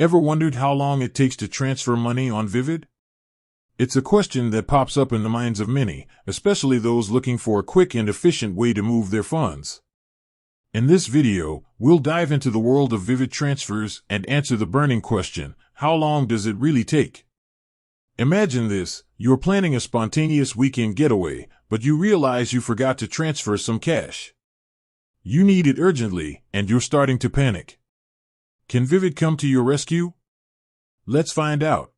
Ever wondered how long it takes to transfer money on Vivid? It's a question that pops up in the minds of many, especially those looking for a quick and efficient way to move their funds. In this video, we'll dive into the world of Vivid transfers and answer the burning question, how long does it really take? Imagine this, you're planning a spontaneous weekend getaway, but you realize you forgot to transfer some cash. You need it urgently, and you're starting to panic. Can Vivid come to your rescue? Let's find out.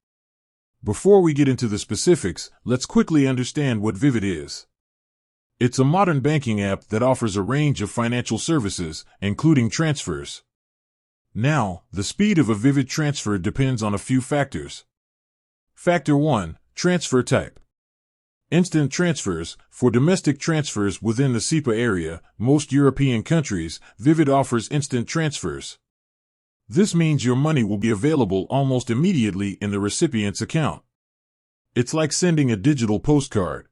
Before we get into the specifics, let's quickly understand what Vivid is. It's a modern banking app that offers a range of financial services, including transfers. Now, the speed of a Vivid transfer depends on a few factors. Factor 1. Transfer type. Instant transfers. For domestic transfers within the SEPA area, most European countries, Vivid offers instant transfers. This means your money will be available almost immediately in the recipient's account. It's like sending a digital postcard.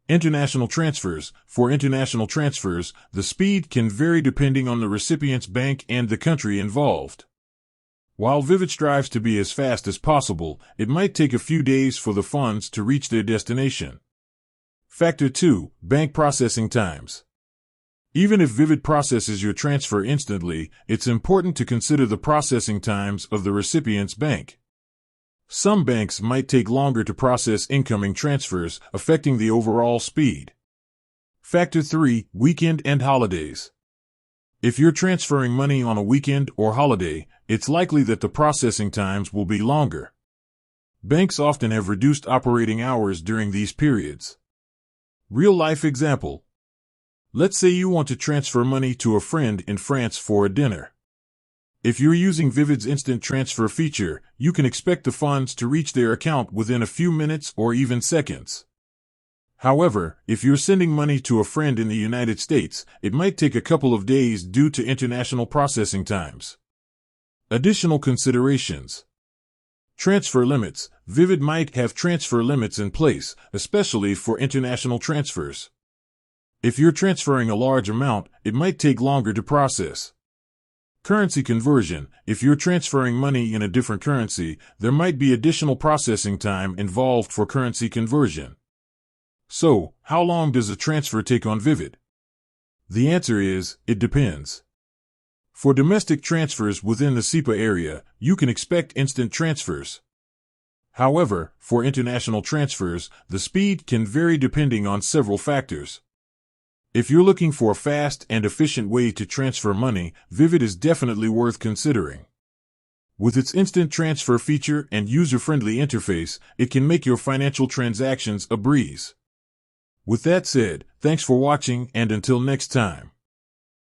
International transfers. For international transfers, the speed can vary depending on the recipient's bank and the country involved. While Vivid strives to be as fast as possible, it might take a few days for the funds to reach their destination. Factor 2. Bank processing times. Even if Vivid processes your transfer instantly, it's important to consider the processing times of the recipient's bank. Some banks might take longer to process incoming transfers, affecting the overall speed. Factor 3. Weekend and holidays. If you're transferring money on a weekend or holiday, it's likely that the processing times will be longer. Banks often have reduced operating hours during these periods. Real-life example. Let's say you want to transfer money to a friend in France for a dinner. If you're using Vivid's instant transfer feature, you can expect the funds to reach their account within a few minutes or even seconds. However, if you're sending money to a friend in the United States, it might take a couple of days due to international processing times. Additional considerations. Transfer limits. Vivid might have transfer limits in place, especially for international transfers. If you're transferring a large amount, it might take longer to process. Currency conversion. If you're transferring money in a different currency, there might be additional processing time involved for currency conversion. So, how long does a transfer take on Vivid? The answer is, it depends. For domestic transfers within the SEPA area, you can expect instant transfers. However, for international transfers, the speed can vary depending on several factors. If you're looking for a fast and efficient way to transfer money, Vivid is definitely worth considering. With its instant transfer feature and user-friendly interface, it can make your financial transactions a breeze. With that said, thanks for watching, and until next time.